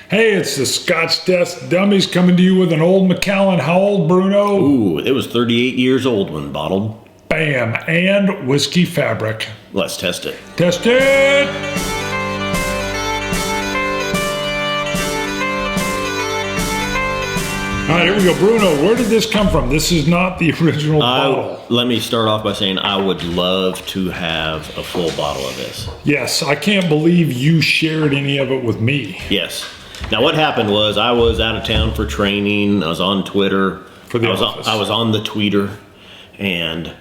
Hey, it's the Scotch Desk Dummies coming to you with an old Macallan. How old, Bruno? Ooh, it was 38 years old when bottled. Bam. And whiskey fabric. Let's test it. Test it! All right, here we go. Bruno, where did this come from? This is not the original bottle. Let me start off by saying I would love to have a full bottle of this. Yes, I can't believe you shared any of it with me. Yes. Now what happened was I was out of town for training. I was on Twitter. I was on the tweeter, and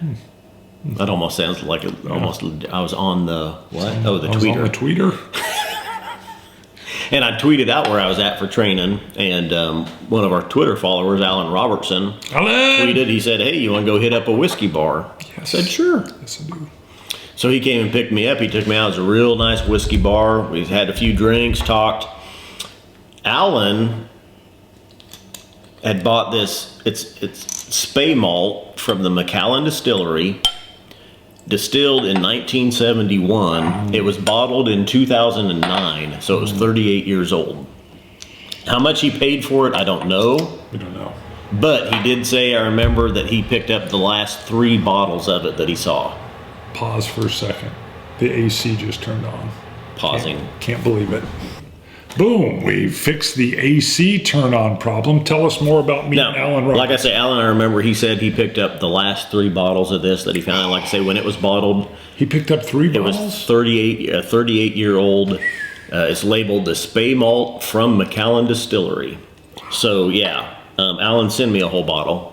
that almost sounds like it. Almost I was on the what? Oh, the tweeter. On the tweeter. And I tweeted out where I was at for training, and one of our Twitter followers, Alan Robertson, tweeted. He said, "Hey, you want to go hit up a whiskey bar?" Yes. I said, "Sure." Yes, I do. So he came and picked me up. He took me out. It was a real nice whiskey bar. We had a few drinks, talked. Alan had bought this. It's Speymalt from the Macallan Distillery, distilled in 1971. It was bottled in 2009, so it was 38 years old. How much he paid for it, I don't know. We don't know. But he did say, I remember that he picked up the last 3 bottles of it that he saw. Pause for a second. The AC just turned on. Pausing. Can't believe it. Boom, we fixed the AC turn-on problem. Tell us more about me and Alan Robertson. Like I say, Alan, I remember he said he picked up the last 3 bottles of this that he found. Like I say, when it was bottled, he picked up 3 bottles? It was 38-year-old. It's labeled the Speymalt from Macallan Distillery. So, yeah, Alan, send me a whole bottle.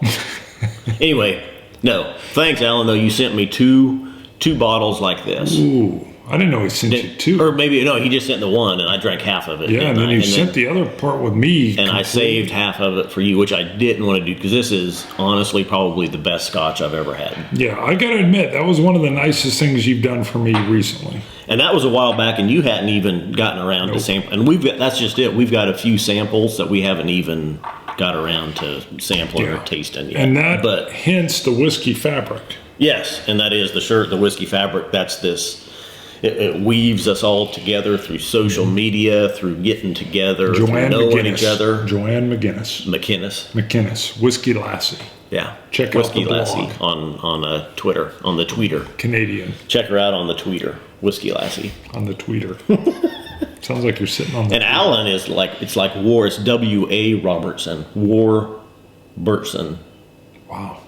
Anyway, no. Thanks, Alan, though. You sent me two bottles like this. Ooh. I didn't know he sent you 2. Or maybe, no, he just sent the one, and I drank half of it. Yeah, and then he sent the other part with me. And I saved half of it for you, which I didn't want to do, because this is honestly probably the best Scotch I've ever had. Yeah, I got to admit, that was one of the nicest things you've done for me recently. And that was a while back, and you hadn't even gotten around to sample. And that's just it. We've got a few samples that we haven't even got around to sampling or tasting yet. And that hence the whiskey fabric. Yes, and that is the whiskey fabric. That's this. It weaves us all together through social media, through getting together, through knowing each other. Joanne McGinnis. Whiskey Lassie. Yeah. Check Whiskey out the Lassie blog. on Twitter, on the tweeter. Canadian. Check her out on the tweeter. Whiskey Lassie. On the tweeter. Sounds like you're sitting on the And tweeter. Alan is like, it's like War. It's W.A. Robertson. Warburton. Wow.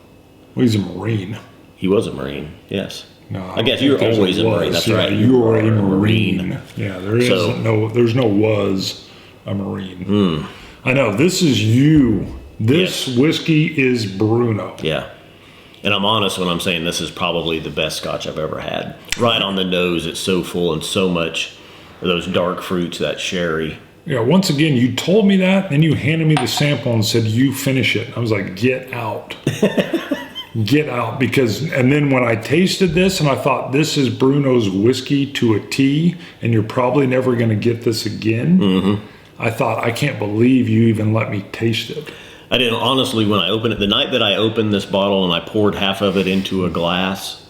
Well, he's a Marine. He was a Marine, yes. No, I guess you're always a Marine. That's right. You are a Marine. Yeah, there's no was a Marine. I know. This is you. This whiskey is Bruno. Yeah. And I'm honest when I'm saying this is probably the best Scotch I've ever had. Right on the nose. It's so full and so much of those dark fruits, that sherry. Yeah, once again, you told me that, then you handed me the sample and said, you finish it. I was like, get out. Get out, and then when I tasted this and I thought this is Bruno's whiskey to a T and you're probably never going to get this again, I thought, I can't believe you even let me taste it. I didn't, honestly, when I opened it, the night that I opened this bottle and I poured half of it into a glass,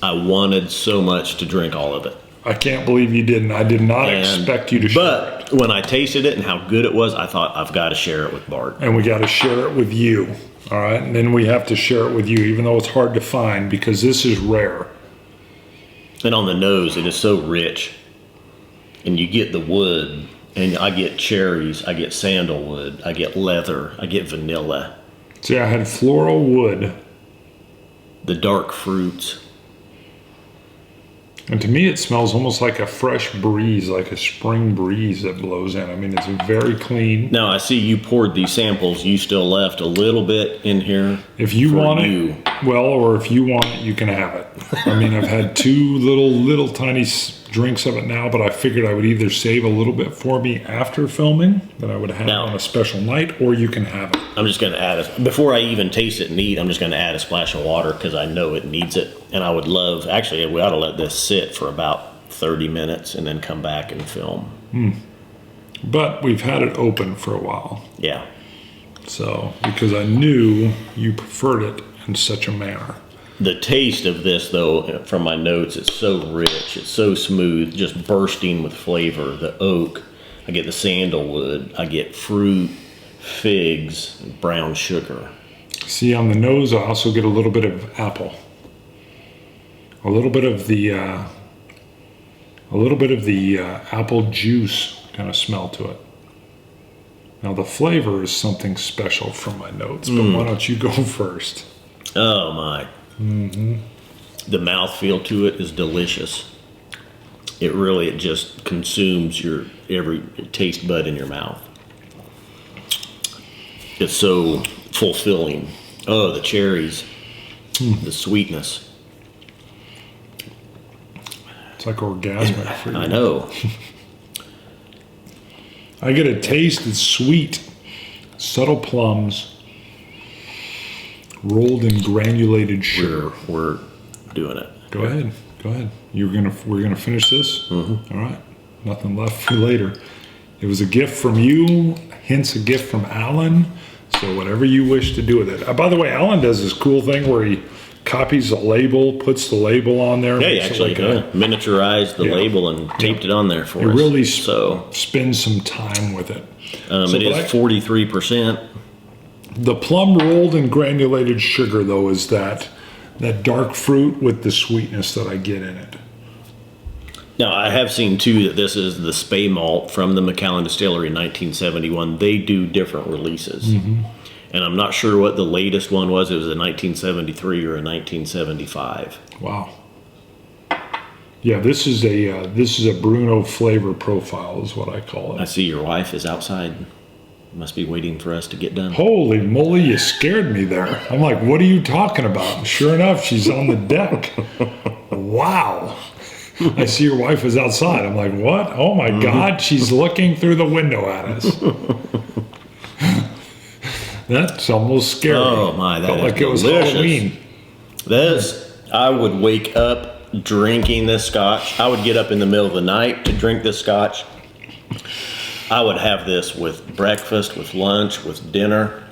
I wanted so much to drink all of it. I can't believe you didn't. I did not expect you to share it. But when I tasted it and how good it was, I thought, I've got to share it with Bart. And we got to share it with you. All right, and then we have to share it with you, even though it's hard to find, because this is rare. And on the nose, it is so rich. And you get the wood, and I get cherries, I get sandalwood, I get leather, I get vanilla. See, I had floral wood. The dark fruits. And to me, it smells almost like a fresh breeze, like a spring breeze that blows in. I mean, it's very clean. Now, I see you poured these samples. You still left a little bit in here. If you want it, well, or if you want it, you can have it. I mean, I've had 2 little tiny drinks of it now, but I figured I would either save a little bit for me after filming, that I would have on a special night, or you can have it. I'm just going to add before I even taste it and eat, I'm just going to add a splash of water because I know it needs it. And I would love, actually, we ought to let this sit for about 30 minutes and then come back and film. But we've had it open for a while. Yeah. So, because I knew you preferred it in such a manner. The taste of this, though, from my notes, it's so rich, it's so smooth, just bursting with flavor. The oak, I get the sandalwood. I get fruit, figs, brown sugar. See, on the nose, I also get a little bit of apple. A little bit of the apple juice kind of smell to it. Now the flavor is something special from my notes, but why don't you go first? Oh my. The mouthfeel to it is delicious. It just consumes your every taste bud in your mouth. It's so fulfilling. Oh, the cherries, the sweetness. It's like orgasmic for you. I know. I get a taste that's sweet, subtle plums, rolled in granulated sugar. We're doing it. Go ahead. We're gonna finish this. All right. Nothing left for later. It was a gift from you, hence a gift from Alan. So whatever you wish to do with it. By the way, Alan does this cool thing where he copies the label, puts the label on there. Yeah, he makes it actually like miniaturized the label and taped it on there for us. It really so spends some time with it. it is 43%. The plum rolled in granulated sugar, though, is that dark fruit with the sweetness that I get in it. Now, I have seen, too, that this is the Speymalt from the Macallan Distillery in 1971. They do different releases. And I'm not sure what the latest one was. It was a 1973 or a 1975. Wow. Yeah, this is a Bruno flavor profile is what I call I it. see your wife is outside. Must be waiting for us to get done. Holy moly, you scared me there. I'm like, what are you talking about? And sure enough, she's on the deck. Wow. I see your wife is outside. I'm like, what? Oh my God, she's looking through the window at us. That's almost scary. Oh my, that Felt is like it was delicious. Halloween. I would wake up drinking this scotch. I would get up in the middle of the night to drink this scotch. I would have this with breakfast, with lunch, with dinner.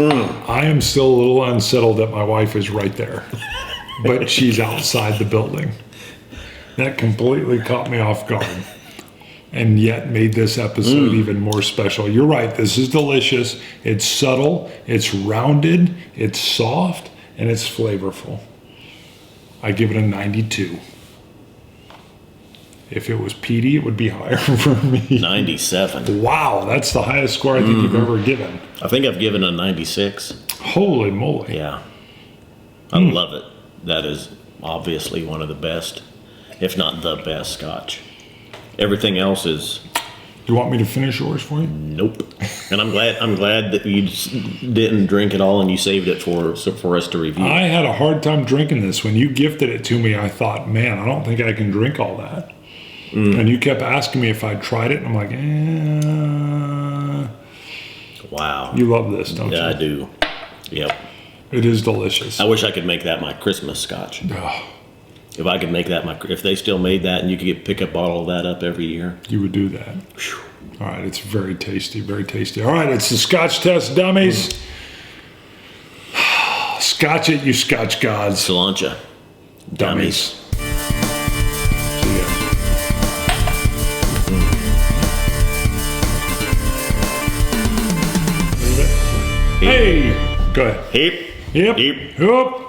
I am still a little unsettled that my wife is right there, but she's outside the building. That completely caught me off guard, and yet made this episode even more special. You're right, this is delicious. It's subtle, it's rounded, it's soft, and it's flavorful. I give it a 92. If it was peaty, it would be higher for me. 97. Wow, that's the highest score I think you've ever given. I think I've given a 96. Holy moly. Yeah. I love it. That is obviously one of the best, if not the best scotch. Everything else is You want me to finish yours for you? nope. And I'm glad that you didn't drink it all and you saved it for us to review. I had a hard time drinking this. When you gifted it to me, I thought, man, I don't think I can drink all that. And you kept asking me if I'd tried it, and I'm like, Wow. You love this, don't you? Yeah, I do. Yep. It is delicious. I wish I could make that my Christmas scotch. Oh, If I could make that if they still made that and you could pick a bottle of that up every year. you would do that. All right, it's very tasty, very tasty. All right, it's the Scotch Test Dummies. Scotch it, you Scotch gods. Cilantro. Dummies. See ya. Hey, go ahead. Hip. Yep. Hip. Yep.